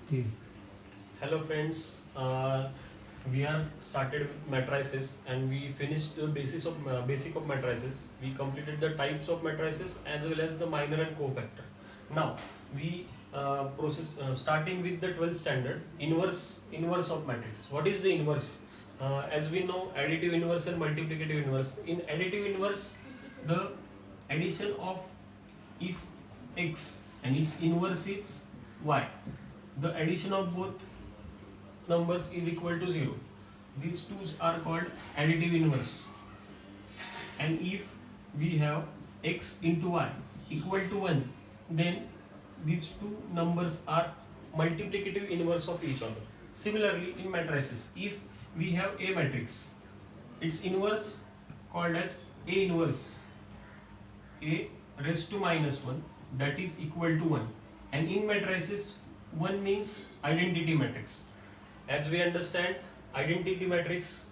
Okay. Hello friends, we are started with matrices and we finished the basis of basic of matrices. We completed the types of matrices as well as the minor and cofactor. Now we process starting with the 12th standard inverse of matrix. What is the inverse? As we know, additive inverse and multiplicative inverse. In additive inverse, the addition of if x and its inverse is y, the addition of both numbers is equal to 0. These two are called additive inverse. And if we have x into y equal to 1, then these two numbers are multiplicative inverse of each other. Similarly, in matrices, if we have A matrix, its inverse called as A inverse, A raised to minus 1, that is equal to 1. And in matrices, 1 means identity matrix. As we understand, identity matrix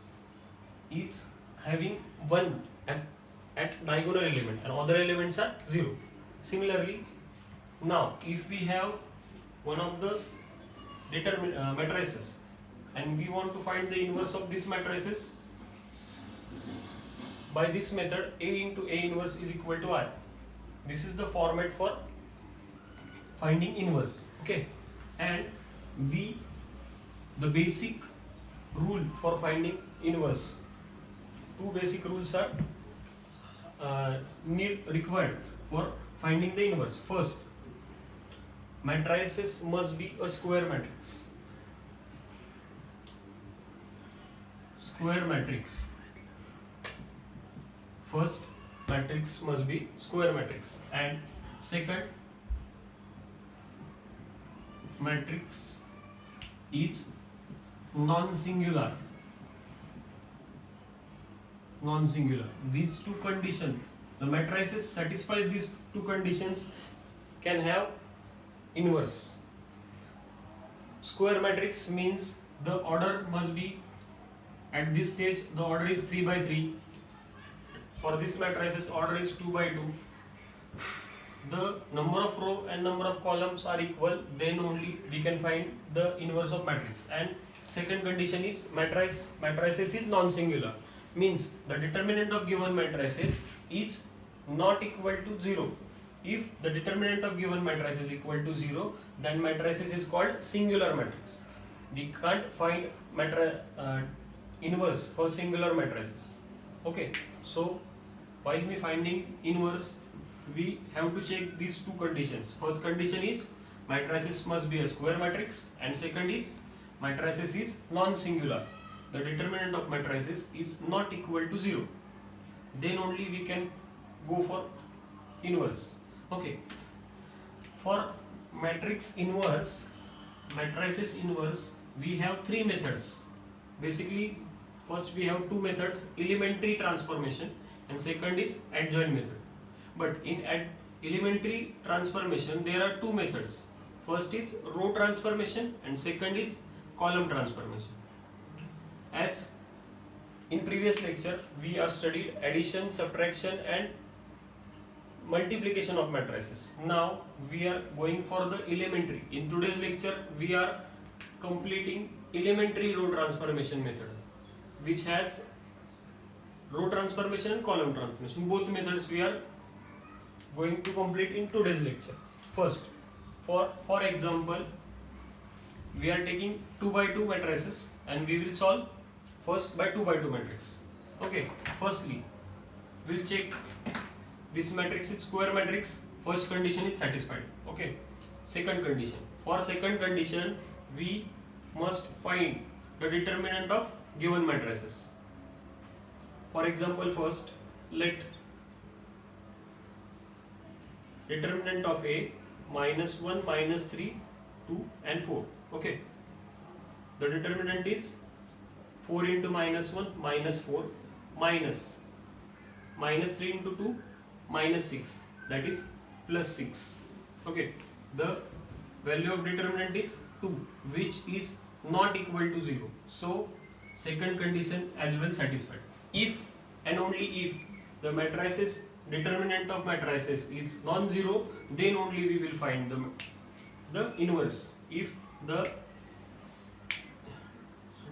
is having 1 at diagonal element and other elements are 0. Similarly, now if we have one of the matrices and we want to find the inverse of this matrices, by this method A into A inverse is equal to I. This is the format for finding inverse. Okay, and the basic rule for finding inverse, two basic rules are required for finding the inverse. First, matrices must be a square matrix. Square matrix. First, matrix must be square matrix, and second, matrix is non-singular. Non-singular. These two conditions, the matrices satisfies these two conditions, can have inverse. Square matrix means the order must be, at this stage the order is 3 by 3. For this matrices order is 2 by 2. The number of row and number of columns are equal, then only we can find the inverse of matrix. And second condition is matrices is non-singular, means the determinant of given matrices is not equal to 0. If the determinant of given matrix is equal to 0, then matrices is called singular matrix. We can't find inverse for singular matrices. Okay, so while we finding inverse, we have to check these two conditions. First condition is matrices must be a square matrix, and second is matrices is non-singular. The determinant of matrices is not equal to 0. Then only we can go for inverse. Okay. For matrix inverse, matrices inverse, we have three methods. Basically, first we have two methods: elementary transformation, and second is adjoint method. But in elementary transformation, there are two methods. First is row transformation and second is column transformation. As in previous lecture, we have studied addition, subtraction and multiplication of matrices. Now we are going for the elementary. In today's lecture, we are completing elementary row transformation method, which has row transformation and column transformation. Both methods we are going to complete in today's lecture. First, for example, we are taking 2 by 2 matrices and we will solve first by 2 by 2 matrix. Okay, firstly we will check this matrix is square matrix. First condition is satisfied. Okay, second condition, for second condition we must find the determinant of given matrices. For example, first let determinant of A -1, -3, 2 and 4. Okay, the determinant is 4 into -1 -4 minus -3 into 2 -6, that is +6. Okay, the value of determinant is 2, which is not equal to 0. So second condition as well satisfied. If and only if the matrices determinant of matrices is non-zero, then only we will find the inverse. If the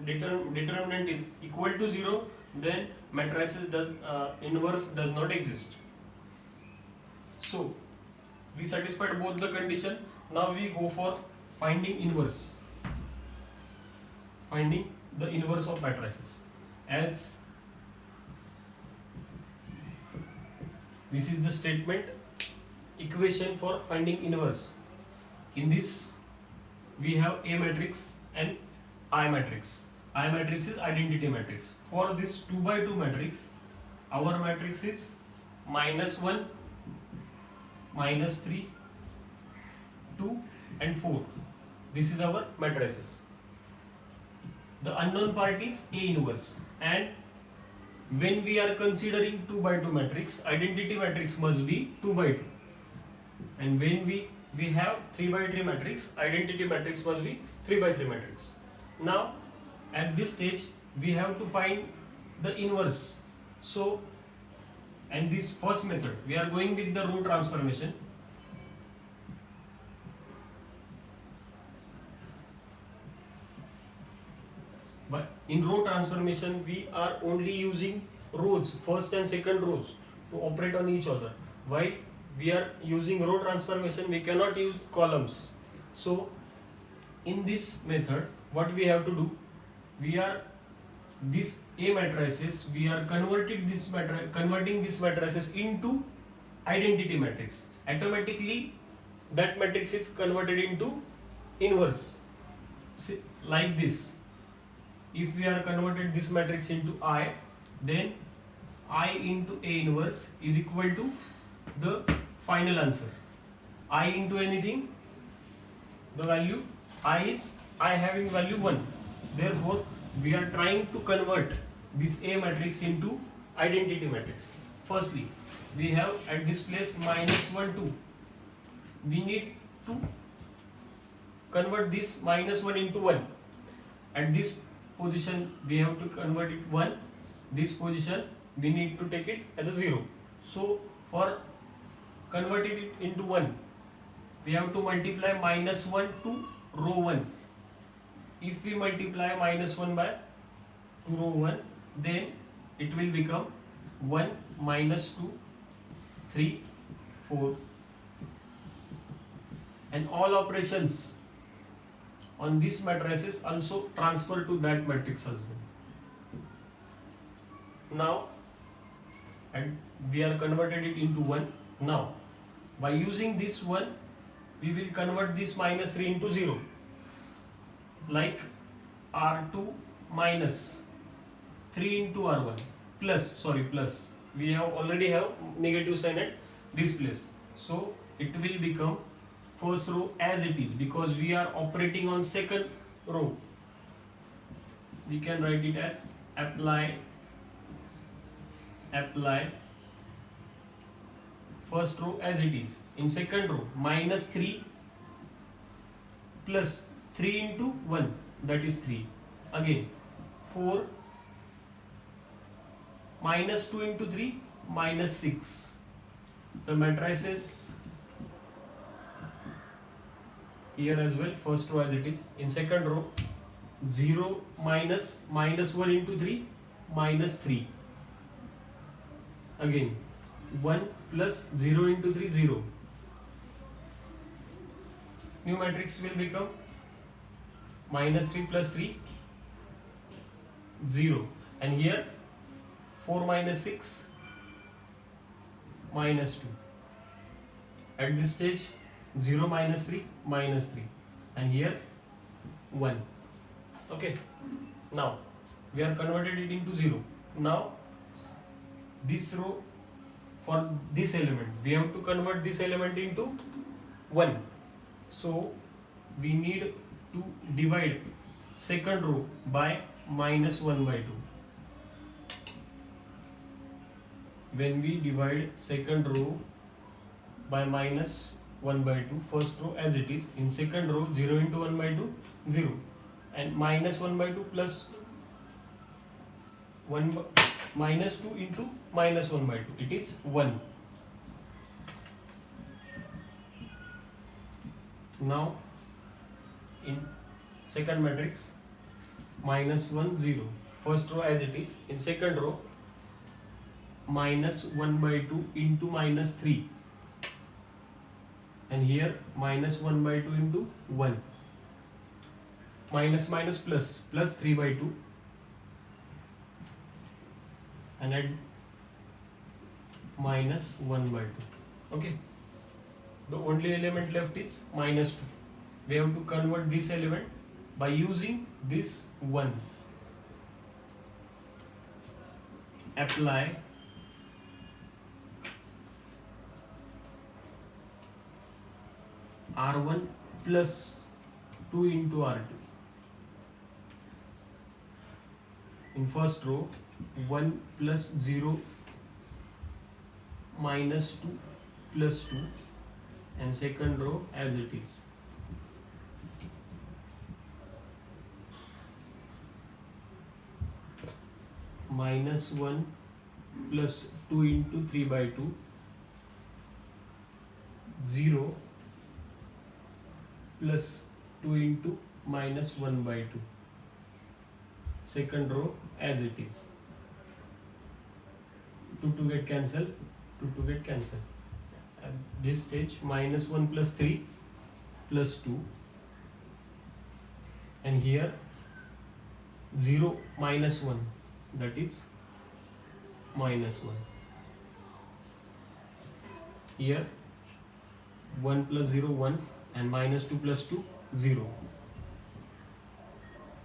determinant is equal to 0, then matrices inverse does not exist. So we satisfied both the condition. Now we go for finding inverse. Finding the inverse of matrices. As this is the statement equation for finding inverse. In this we have A matrix and I matrix. I matrix is identity matrix. For this 2 by 2 matrix, our matrix is -1, -3, 2 and 4. This is our matrices. The unknown part is A inverse, and when we are considering 2 by 2 matrix, identity matrix must be 2 by 2, and when we have 3 by 3 matrix, identity matrix must be 3 by 3 matrix. Now at this stage we have to find the inverse. So, and this first method we are going with the row transformation. But in row transformation we are only using rows, first and second rows, to operate on each other. While we are using row transformation, we cannot use columns. So in this method what we have to do, we are this A matrices, we are converting this matrices into identity matrix. Automatically that matrix is converted into inverse. See, like this. If we are converted this matrix into I, then I into A inverse is equal to the final answer. I into anything, the value I is I having value 1. Therefore we are trying to convert this A matrix into identity matrix. Firstly, we have at this place -1, 2. We need to convert this -1 into 1. At this position we have to convert it 1. This position we need to take it as a 0. So for converting it into 1, we have to multiply -1 to row 1. If we multiply -1 by row 1, then it will become 1 -2 3 4, and all operations on this matrices also transfer to that matrix as well. Now, and we are converted it into 1. Now by using this 1, we will convert this -3 into 0, like R2 minus 3 into R1 plus we already have negative sign at this place, so it will become first row as it is, because we are operating on second row. We can write it as apply first row as it is. In second row, -3 plus 3 into 1, that is 3. Again 4 -2 into 3, -6. The matrices here as well, first row as it is. In second row, 0 minus -1 into 3, -3. Again 1 plus 0 into 3, 0. New matrix will become -3 plus 3, 0. And here 4 minus 6, -2. At this stage 0 minus 3, -3. And here 1. Okay. Now we are converted it into 0. Now this row, for this element we have to convert this element into 1. So we need to divide second row by -1 by 2. When we divide second row by -1 by 2, first row as it is, in second row 0 into 1 by 2, 0, and -1 by 2 plus 1 -2 into -1 by 2, it is 1. Now in second matrix minus 1 0, first row as it is. In second row minus 1 by 2 into minus 3, and here minus 1 by 2 into 1, minus minus plus, plus 3 by 2, and add minus 1 by 2. Okay, the only element left is minus 2. We have to convert this element by using this 1. Apply R1 plus 2 into R2. In first row 1 plus 0 minus 2 plus 2, and second row as it is. Minus 1 plus 2 into 3 by 2, 0 plus 2 into minus 1 by 2. Second row as it is. 2 get cancelled, 2 get cancelled. At this stage minus 1 plus 3 plus 2, and here 0 minus 1, that is minus 1. Here 1 plus 0 1, and minus 2 plus 2 0.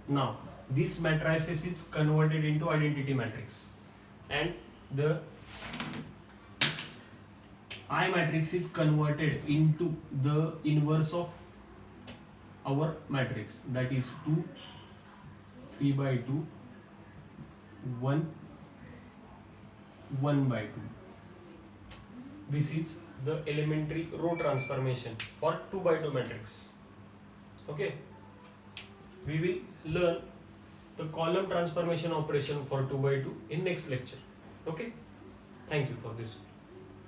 Now this matrices is converted into identity matrix, and the I matrix is converted into the inverse of our matrix, that is 2 3 by 2 1 1 by 2. This is the elementary row transformation for 2 by 2 matrix. Okay, we will learn the column transformation operation for 2 by 2 in next lecture. Okay, thank you for this.